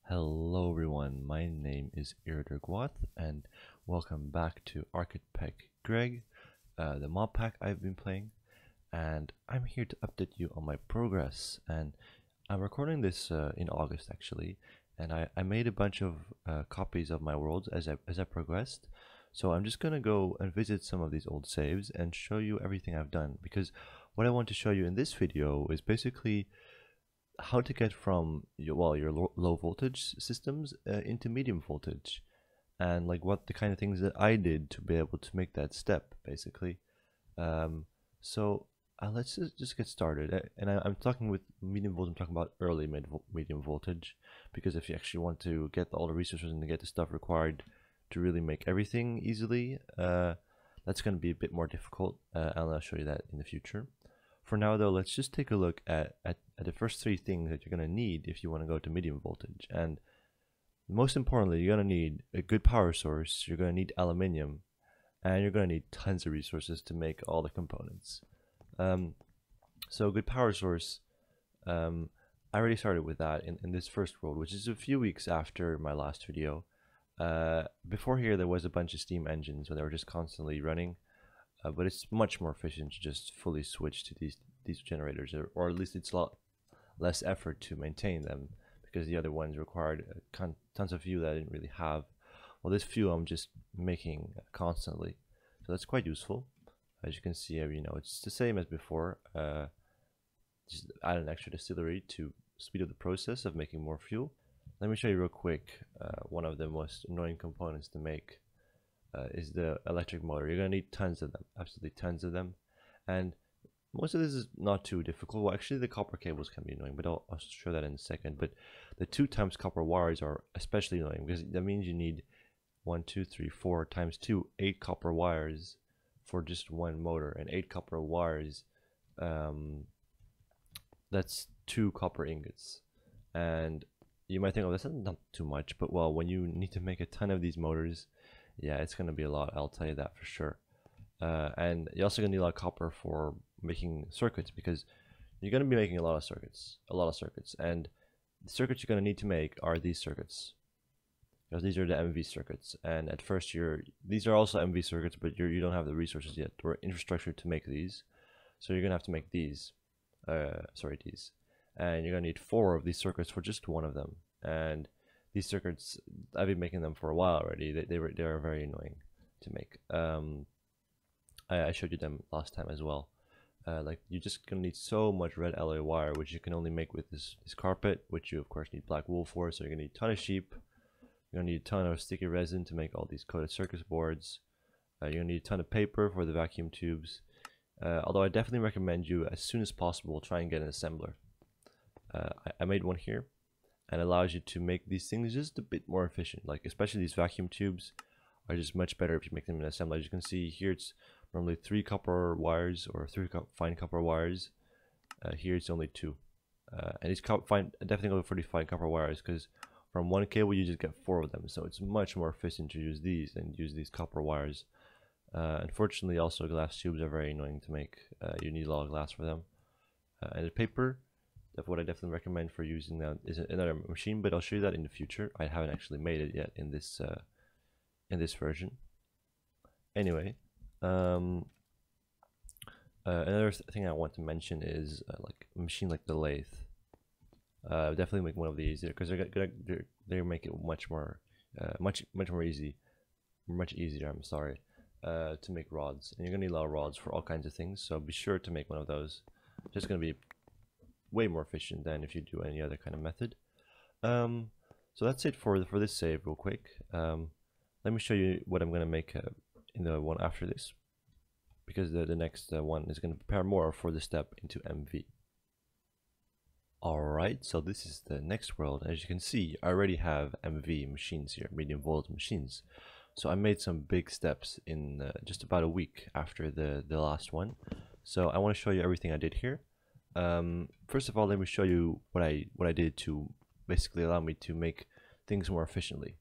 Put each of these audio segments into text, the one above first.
Hello everyone, my name is Irdergwath and welcome back to Architect Greg, the mod pack I've been playing, and I'm here to update you on my progress. And I'm recording this in August actually, and I made a bunch of copies of my worlds as I progressed. So I'm just gonna go and visit some of these old saves and show you everything I've done, because what I want to show you in this video is basically how to get from your low voltage systems into medium voltage, and like what the kind of things that I did to be able to make that step basically. So let's just get started. And I'm talking with medium voltage, I'm talking about early medium voltage, because if you actually want to get all the resources and to get the stuff required to really make everything easily, that's going to be a bit more difficult, and I'll show you that in the future. For now though, let's just take a look at the first three things that you're going to need if you want to go to medium voltage. And most importantly, you're going to need a good power source, you're going to need aluminium, and you're going to need tons of resources to make all the components. So good power source, I already started with that in this first world, which is a few weeks after my last video. Before here there was a bunch of steam engines where they were just constantly running. But it's much more efficient to just fully switch to these generators, or at least it's a lot less effort to maintain them, because the other ones required tons of fuel that I didn't really have. Well, this fuel I'm just making constantly, so that's quite useful. As you can see, it's the same as before. Just add an extra distillery to speed up the process of making more fuel. Let me show you real quick one of the most annoying components to make. Is the electric motor. You're going to need tons of them, absolutely tons of them, and most of this is not too difficult. Well, actually the copper cables can be annoying, but I'll show that in a second. But the 2 times copper wires are especially annoying, because that means you need 1 2 3 4 times 2 8 copper wires for just one motor, and 8 copper wires, that's 2 copper ingots. And you might think, oh, that's not too much, but well, when you need to make a ton of these motors, yeah, it's going to be a lot, I'll tell you that for sure. And you're also going to need a lot of copper for making circuits, because you're going to be making a lot of circuits, and the circuits you're going to need to make are these circuits, because these are the MV circuits. And at first these are also MV circuits, but you don't have the resources yet or infrastructure to make these, so you're going to have to make these, these, and you're going to need 4 of these circuits for just one of them. And these circuits, I've been making them for a while already. They are very annoying to make. I showed you them last time as well. Like, you're just gonna need so much red alloy wire, which you can only make with this carpet, which you of course need black wool for. So you're gonna need a ton of sheep. You're gonna need a ton of sticky resin to make all these coated circuit boards. You're gonna need a ton of paper for the vacuum tubes. Although I definitely recommend you, as soon as possible, try and get an assembler. I made one here, and allows you to make these things just a bit more efficient. Like, especially these vacuum tubes are just much better if you make them in assembly. As you can see here, it's normally 3 copper wires, or 3 fine copper wires. Here it's only 2, and it's definitely over 45 copper wires, because from one cable you just get 4 of them. So it's much more efficient to use these than use these copper wires. Unfortunately, also glass tubes are very annoying to make. You need a lot of glass for them, and the paper. What I definitely recommend for using that is another machine, but I'll show you that in the future. I haven't actually made it yet in this version. Anyway, another thing I want to mention is like a machine like the lathe. Definitely make one of these, because they make it much more easier. I'm sorry, to make rods, and you're gonna need a lot of rods for all kinds of things. So be sure to make one of those. It's just gonna be way more efficient than if you do any other kind of method. So that's it for this save real quick. Let me show you what I'm going to make in the one after this, because the next one is going to prepare more for the step into MV. Alright, so this is the next world. As you can see, I already have MV machines here, medium voltage machines. So I made some big steps in just about a week after the last one. So I want to show you everything I did here. First of all, let me show you what I did to basically allow me to make things more efficiently.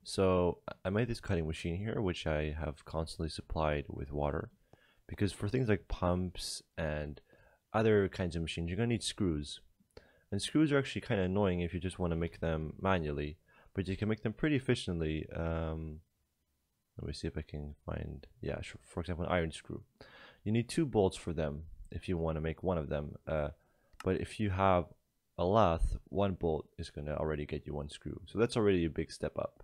So I made this cutting machine here, which I have constantly supplied with water, because for things like pumps and other kinds of machines, you're gonna need screws. And screws are actually kind of annoying if you just want to make them manually, but you can make them pretty efficiently. Let me see if I can find, yeah, sure. For example, an iron screw. You need 2 bolts for them if you want to make one of them. But if you have a lathe, 1 bolt is going to already get you 1 screw. So that's already a big step up.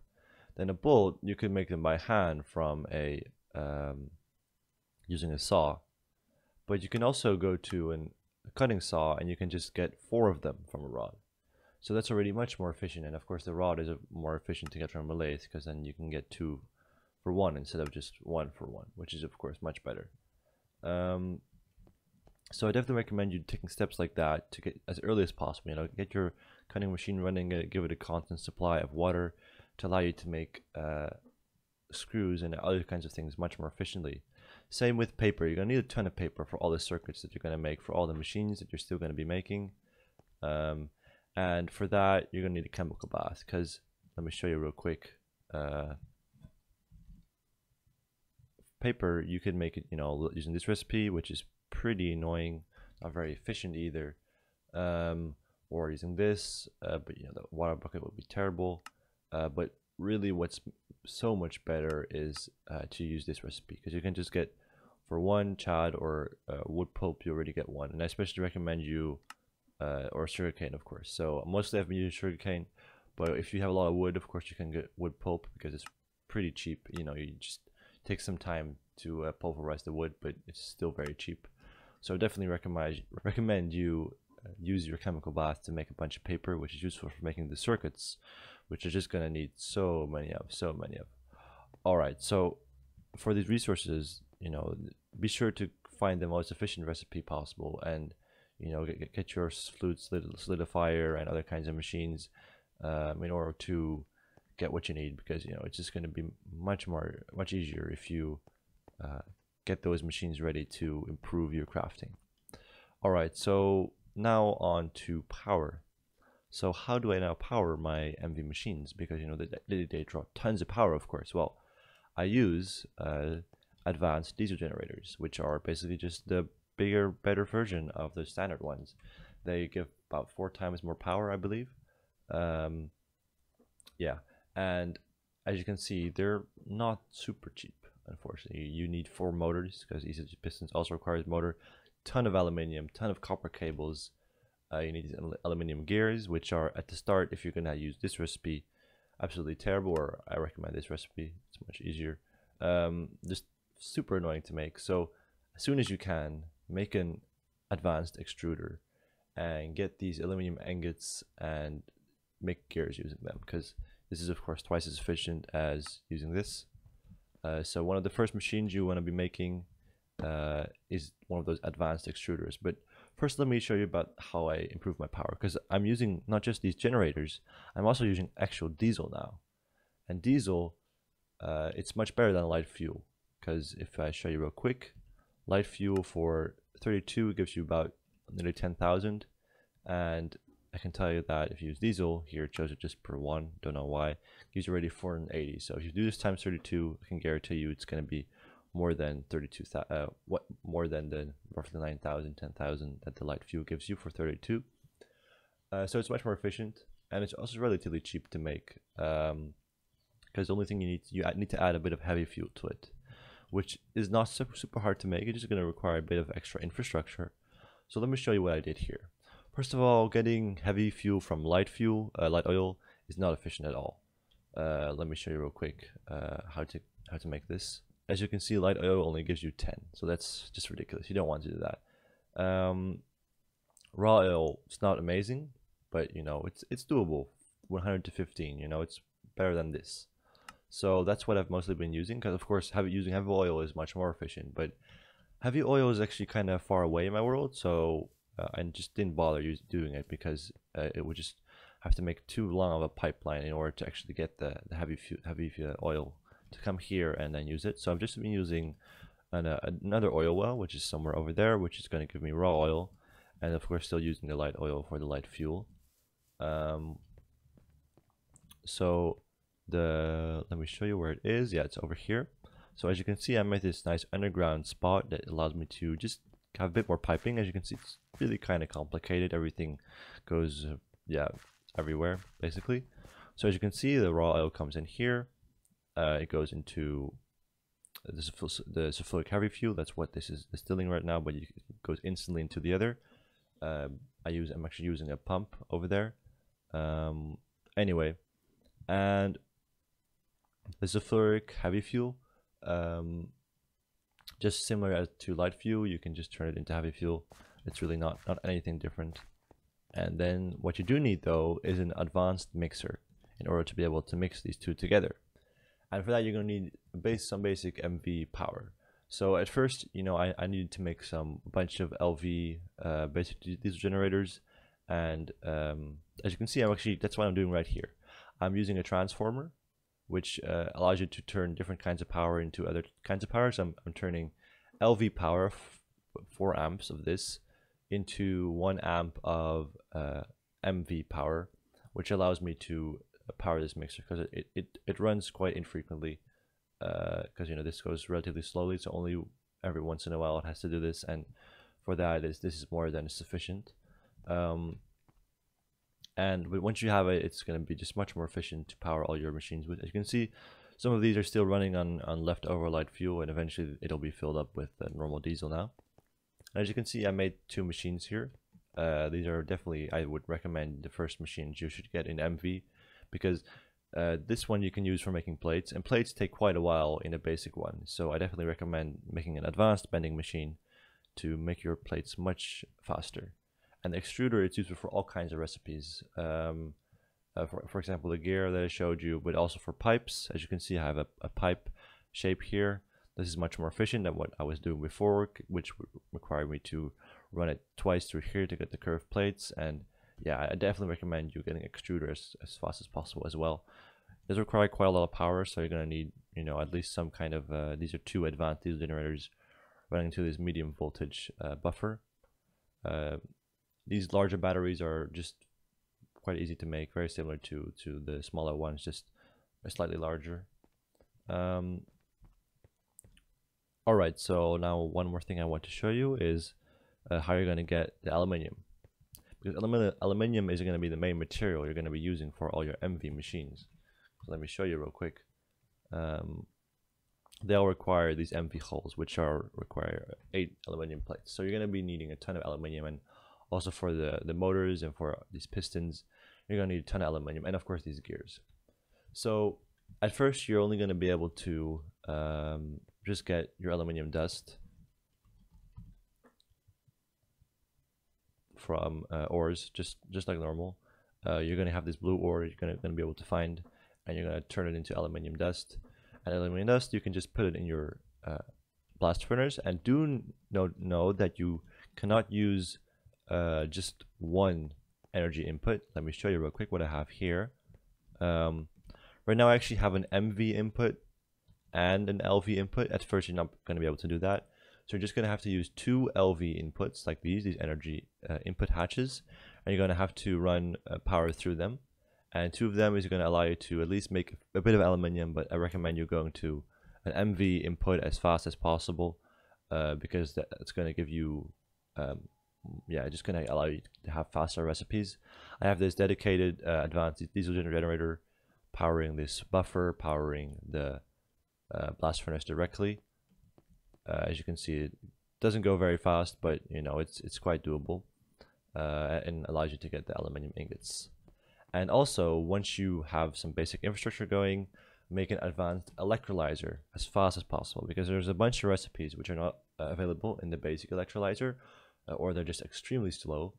Then a bolt, you can make them by hand from a using a saw. But you can also go to a cutting saw and you can just get 4 of them from a rod. So that's already much more efficient. And of course the rod is more efficient to get from a lathe, because then you can get 2 for 1 instead of just 1 for 1, which is of course much better. So I definitely recommend you taking steps like that to get as early as possible. You know, get your cutting machine running, give it a constant supply of water to allow you to make screws and other kinds of things much more efficiently. Same with paper. You're gonna need a ton of paper for all the circuits that you're gonna make for all the machines that you're still gonna be making. And for that, you're gonna need a chemical bath, because let me show you real quick. Paper, you can make it, you know, using this recipe, which is pretty annoying, not very efficient either, or using this, but you know, the water bucket would be terrible. But really what's so much better is to use this recipe, because you can just get for 1 chad or wood pulp, you already get 1. And I especially recommend you or sugarcane, of course. So mostly I've been using sugarcane, but if you have a lot of wood, of course you can get wood pulp, because it's pretty cheap. You know, you just take some time to pulverize the wood, but it's still very cheap. So I definitely recommend you use your chemical bath to make a bunch of paper, which is useful for making the circuits, which you're just gonna need so many of. All right, so for these resources, you know, be sure to find the most efficient recipe possible, and you know, get your fluid solidifier and other kinds of machines in order to get what you need, because you know, it's just going to be much easier if you get those machines ready to improve your crafting. All right, so now on to power. So how do I now power my MV machines? Because you know, they draw tons of power, of course. Well, I use advanced diesel generators, which are basically just the bigger, better version of the standard ones. They give about 4 times more power, I believe. Yeah, and as you can see, they're not super cheap. Unfortunately, you need 4 motors, because each pistons also requires motor. Ton of aluminium, ton of copper cables. You need these aluminium gears, which are at the start, if you're gonna use this recipe, absolutely terrible. Or I recommend this recipe; it's much easier. Just super annoying to make. So as soon as you can, make an advanced extruder and get these aluminum ingots and make gears using them, because this is of course twice as efficient as using this. So one of the first machines you want to be making is one of those advanced extruders. But first, let me show you about how I improve my power, because I'm using not just these generators, I'm also using actual diesel now. And diesel, it's much better than light fuel, because if I show you real quick, light fuel for 32 gives you about nearly 10,000, and I can tell you that if you use diesel, here it shows it just per 1, don't know why, gives you already 480. So if you do this times 32, I can guarantee you it's going to be more than 32,000, more than the roughly 9,000, 10,000 that the light fuel gives you for 32. So it's much more efficient, and it's also relatively cheap to make, because the only thing you need to add a bit of heavy fuel to it, which is not super hard to make. It's just going to require a bit of extra infrastructure. So let me show you what I did here. First of all, getting heavy fuel from light oil is not efficient at all. Let me show you real quick how to make this. As you can see, light oil only gives you 10, so that's just ridiculous. You don't want to do that. Raw oil, it's not amazing, but you know, it's doable. 100 to 15, you know, it's better than this. So that's what I've mostly been using, because of course using heavy oil is much more efficient, but heavy oil is actually kind of far away in my world, so I just didn't bother doing it, because it would just have to make too long of a pipeline in order to actually get the heavy oil to come here and then use it. So I've just been using another oil well, which is somewhere over there, which is going to give me raw oil, and of course still using the light oil for the light fuel. So let me show you where it is. Yeah, it's over here. So as you can see, I made this nice underground spot that allows me to just have a bit more piping. As you can see, it's really kind of complicated. Everything goes yeah, everywhere basically. So as you can see, the raw oil comes in here. It goes into the sulfuric heavy fuel. That's what this is distilling right now, but it goes instantly into the other. I'm actually using a pump over there. Anyway, and the sulfuric heavy fuel, just similar to light fuel, you can just turn it into heavy fuel. It's really not anything different. And then what you do need though is an advanced mixer in order to be able to mix these two together. And for that you're going to need some basic MV power. So at first, you know, I needed to make a bunch of LV basic diesel generators, and as you can see, that's what I'm doing right here. I'm using a transformer, which allows you to turn different kinds of power into other kinds of power. So I'm turning LV power, 4 amps of this, into 1 amp of MV power, which allows me to power this mixer, because it runs quite infrequently, because you know, this goes relatively slowly, so only every once in a while it has to do this, and for that this is more than sufficient. But once you have it, it's going to be just much more efficient to power all your machines with. As you can see, some of these are still running on leftover light fuel, and eventually it'll be filled up with normal diesel now. And as you can see, I made 2 machines here. These are definitely, I would recommend the first machines you should get in MV, because this one you can use for making plates, and plates take quite a while in a basic one. So I definitely recommend making an advanced bending machine to make your plates much faster. And the extruder, it's useful for all kinds of recipes. For example, the gear that I showed you, but also for pipes. As you can see, I have a pipe shape here. This is much more efficient than what I was doing before, which would require me to run it twice through here to get the curved plates. And yeah, I definitely recommend you getting extruders as fast as possible as well. It does require quite a lot of power, so you're going to need, you know, at least some kind of, these are 2 advanced diesel generators running to this medium voltage buffer. These larger batteries are just quite easy to make, very similar to the smaller ones, just slightly larger. Alright, so now one more thing I want to show you is how you're going to get the aluminium. Because aluminium is going to be the main material you're going to be using for all your MV machines. So let me show you real quick. They all require these MV hulls, which require 8 aluminium plates. So you're going to be needing a ton of aluminium, and also for the motors and for these pistons, you're going to need a ton of aluminium, and of course these gears. So at first you're only going to be able to just get your aluminium dust from ores, just like normal. You're going to have this blue ore you're going to be able to find, and you're going to turn it into aluminium dust. And aluminium dust, you can just put it in your blast furnace, and do know that you cannot use just one energy input. Let me show you real quick what I have here. Right now I actually have an MV input and an LV input. At first you're not going to be able to do that, so you're just going to have to use 2 LV inputs like these energy input hatches, and you're going to have to run power through them, and 2 of them is going to allow you to at least make a bit of aluminium. But I recommend you going to an MV input as fast as possible, because that's going to give you yeah, just going to allow you to have faster recipes. I have this dedicated advanced diesel generator powering this buffer, powering the blast furnace directly. As you can see, it doesn't go very fast, but you know, it's quite doable, and allows you to get the aluminium ingots. And also, once you have some basic infrastructure going, make an advanced electrolyzer as fast as possible, because there's a bunch of recipes which are not available in the basic electrolyzer, or they're just extremely slow.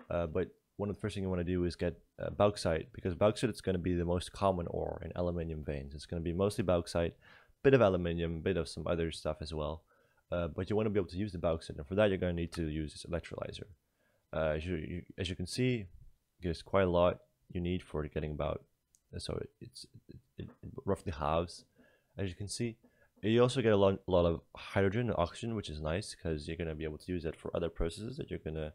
But one of the first things you want to do is get bauxite, because bauxite is going to be the most common ore in aluminium veins. It's going to be mostly bauxite, bit of aluminium, bit of some other stuff as well. But you want to be able to use the bauxite, and for that you're going to need to use this electrolyzer. As you can see, there's quite a lot you need for getting about, so it roughly halves, as you can see. You also get a lot of hydrogen and oxygen, which is nice, because you're going to be able to use that for other processes that you're going to,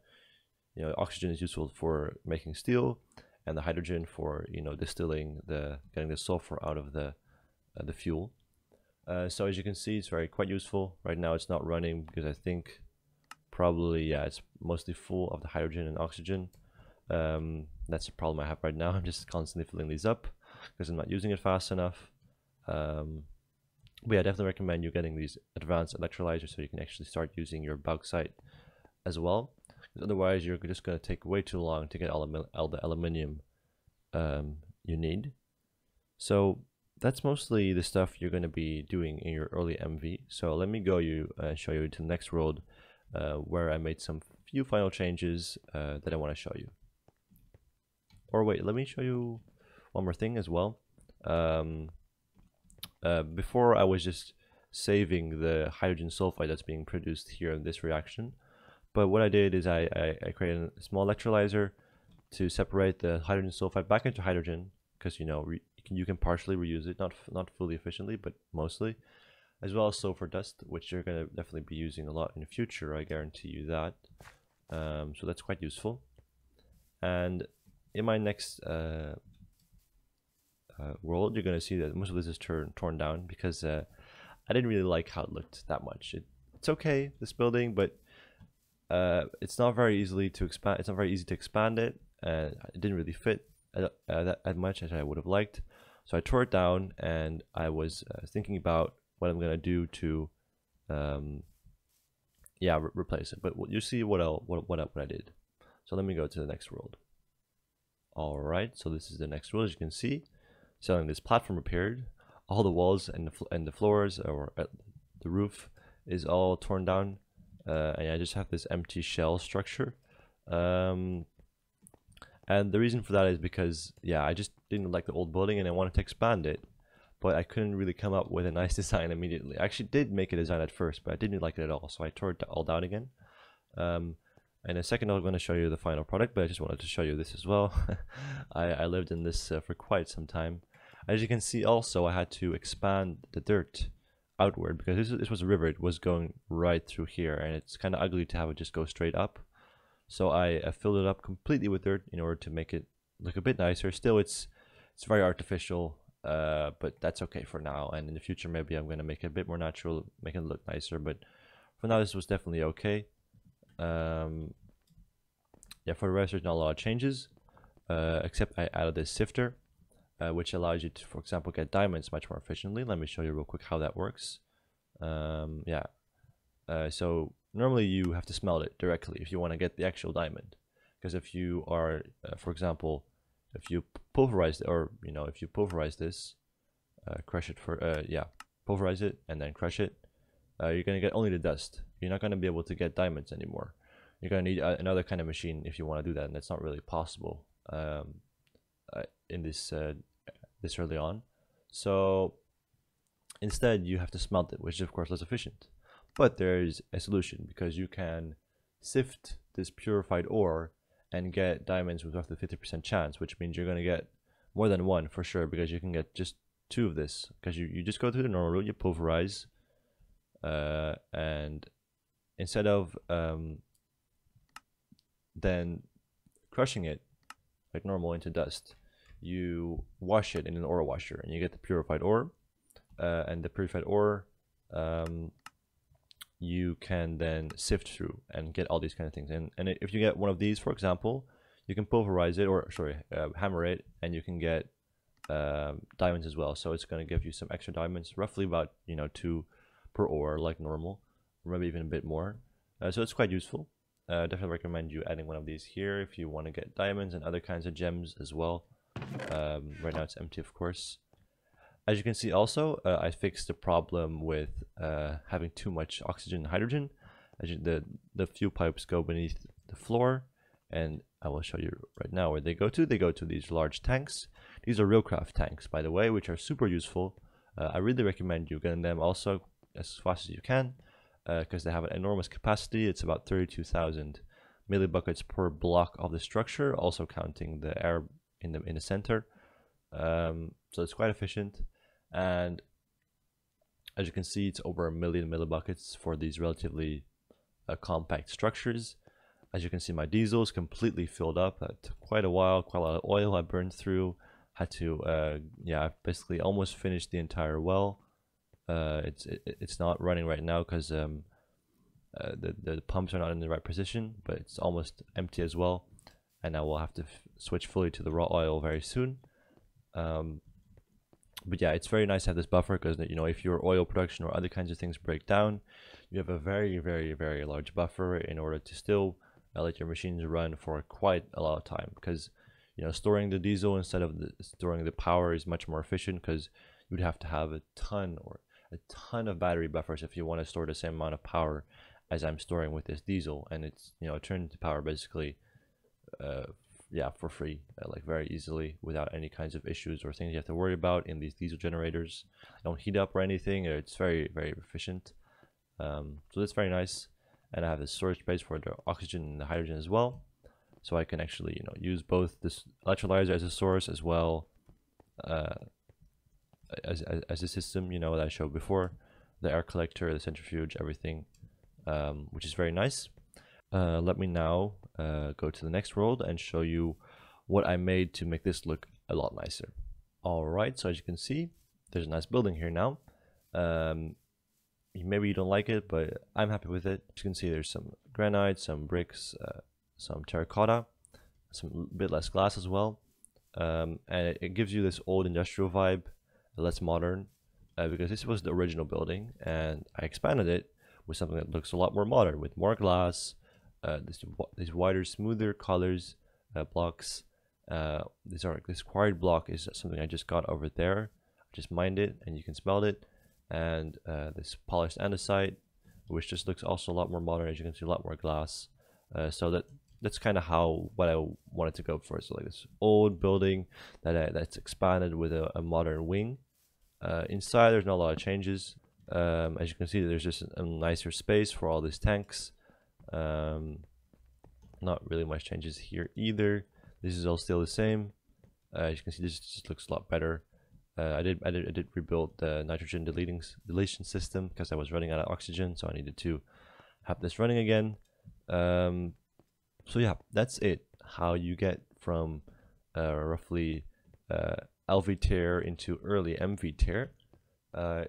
you know, oxygen is useful for making steel, and the hydrogen for, you know, distilling, getting the sulfur out of the fuel. So as you can see, it's quite useful. Right now it's not running because I think probably, yeah, it's mostly full of the hydrogen and oxygen. That's the problem I have right now. I'm just constantly filling these up because I'm not using it fast enough. But yeah, I definitely recommend you getting these advanced electrolyzers so you can actually start using your bauxite as well. Because otherwise, you're just going to take way too long to get all the aluminium you need. So that's mostly the stuff you're going to be doing in your early MV. So let me go show you to the next world where I made some few final changes that I want to show you. Or wait, let me show you one more thing as well. Before I was just saving the hydrogen sulfide that's being produced here in this reaction. But what I did is I created a small electrolyzer to separate the hydrogen sulfide back into hydrogen, because you can partially reuse it, not fully efficiently, but mostly, as well as sulfur dust, which you're going to definitely be using a lot in the future. I guarantee you that. So that's quite useful. And in my next world, you're going to see that most of this is torn down because I didn't really like how it looked that much. It's okay, this building, but it's not very easy to expand. It's not very easy to expand it, and it didn't really fit that much as I would have liked. So I tore it down, and I was thinking about what I'm gonna do to, replace it. But you see what I did. So let me go to the next world. All right, so this is the next world. As you can see, selling this platform repaired. All the walls and the floors or the roof is all torn down. And I just have this empty shell structure, and the reason for that is because I just didn't like the old building and I wanted to expand it, but I couldn't really come up with a nice design immediately. I actually did make a design at first, but I didn't like it at all, so I tore it all down again. In a second I'm going to show you the final product, but I just wanted to show you this as well. I lived in this for quite some time. As you can see, also I had to expand the dirt outward because this was a river. It was going right through here, and it's kind of ugly to have it just go straight up. So I filled it up completely with dirt in order to make it look a bit nicer. Still, it's very artificial, but that's okay for now. And in the future, maybe I'm going to make it a bit more natural, make it look nicer. But for now, this was definitely okay. For the rest, there's not a lot of changes, except I added this sifter, which allows you to, for example, get diamonds much more efficiently. Let me show you real quick how that works. So normally you have to smelt it directly if you want to get the actual diamond, because if you are, for example, if you pulverize it, or if you pulverize this, crush it pulverize it and then crush it, you're going to get only the dust. You're not going to be able to get diamonds anymore. You're going to need another kind of machine if you want to do that, and that's not really possible in this early on. So instead you have to smelt it, which is of course less efficient. But there's a solution, because you can sift this purified ore and get diamonds with roughly 50% chance, which means you're going to get more than one for sure, because you can get just 2 of this, because you just go through the normal route, you pulverize, and instead of then crushing it like normal into dust, you wash it in an ore washer and you get the purified ore, and the purified ore you can then sift through and get all these kind of things. And if you get one of these, for example, you can pulverize it, or hammer it, and you can get diamonds as well. So it's going to give you some extra diamonds, roughly about 2 per ore like normal, or maybe even a bit more. So it's quite useful. Definitely recommend you adding one of these here if you want to get diamonds and other kinds of gems as well. Right now it's empty, of course. As you can see also, I fixed the problem with having too much oxygen and hydrogen. The fuel pipes go beneath the floor, and I will show you right now where they go to. They go to these large tanks. These are Railcraft tanks, by the way, which are super useful. I really recommend you getting them also as fast as you can, because they have an enormous capacity. It's about 32,000 millibuckets per block of the structure, also counting the air in the center. So it's quite efficient, and as you can see, it's over 1 million millibuckets for these relatively compact structures. As you can see, my diesel is completely filled up. That took quite a while, quite a lot of oil I burned through. Had to I've basically almost finished the entire well. It's not running right now because the pumps are not in the right position, but it's almost empty as well. And now we'll have to switch fully to the raw oil very soon. But yeah, it's very nice to have this buffer because, you know, if your oil production or other kinds of things break down, you have a very, very, very large buffer in order to still let your machines run for quite a lot of time. Because, you know, storing the diesel instead of storing the power is much more efficient, because you would have to have a ton of battery buffers if you want to store the same amount of power as I'm storing with this diesel. And it's, you know, turned into power basically yeah, for free, like very easily, without any kinds of issues or things you have to worry about in these diesel generators. They don't heat up or anything. It's very, very efficient. So that's very nice. And I have this storage space for the oxygen and the hydrogen as well, so I can actually, you know, use both this electrolyzer as a source as well as a system, you know, that I showed before, the air collector, the centrifuge, everything, which is very nice. Let me now go to the next world and show you what I made to make this look a lot nicer. Alright, so as you can see, there's a nice building here now. Maybe you don't like it, but I'm happy with it. As you can see, there's some granite, some bricks, some terracotta, some bit less glass as well. And it gives you this old industrial vibe, less modern, because this was the original building, and I expanded it with something that looks a lot more modern, with more glass, these wider, smoother colors, blocks. This quarried block is something I just got over there. I just mined it, and you can smell it. And this polished andesite, which just looks also a lot more modern. As you can see, a lot more glass. So that's kind of what I wanted to go for. So like this old building that's expanded with a modern wing. Inside, there's not a lot of changes. As you can see, there's just a nicer space for all these tanks. Not really much changes here either. This is all still the same. As you can see, this just looks a lot better. I did rebuild the nitrogen deletion system because I was running out of oxygen, so I needed to have this running again. So yeah, that's it. How you get from roughly LV tier into early MV tier.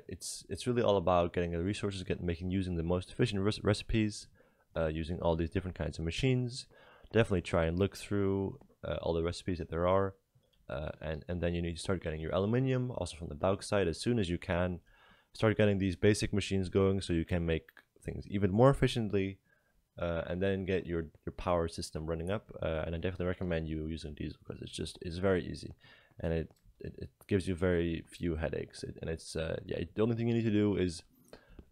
It's really all about getting the resources, using the most efficient recipes, using all these different kinds of machines. Definitely try and look through all the recipes that there are. And then you need to start getting your aluminium also from the bauxite as soon as you can. Start getting these basic machines going so you can make things even more efficiently, and then get your power system running up. And I definitely recommend you using diesel because it's very easy, and it gives you very few headaches. Yeah, the only thing you need to do is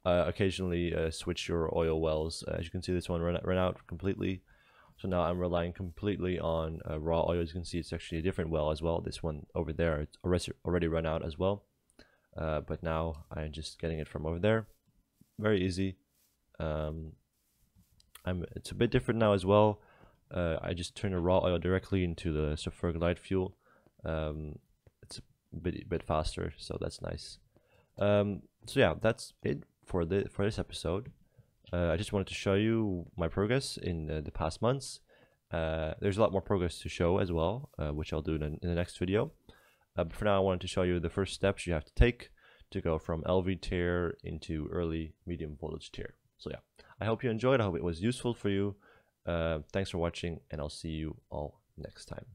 occasionally switch your oil wells. As you can see, this one ran out completely. So now I'm relying completely on raw oil. As you can see, it's actually a different well as well. This one over there, it's already run out as well. But now I'm just getting it from over there. Very easy. It's a bit different now as well. I just turn the raw oil directly into the sulfuric light fuel. It's a bit faster, so that's nice. So yeah, that's it for this episode. I just wanted to show you my progress in the past months. There's a lot more progress to show as well, which I'll do in the next video. But for now, I wanted to show you the first steps you have to take to go from LV tier into early medium voltage tier. So yeah, I hope you enjoyed. I hope it was useful for you. Thanks for watching, and I'll see you all next time.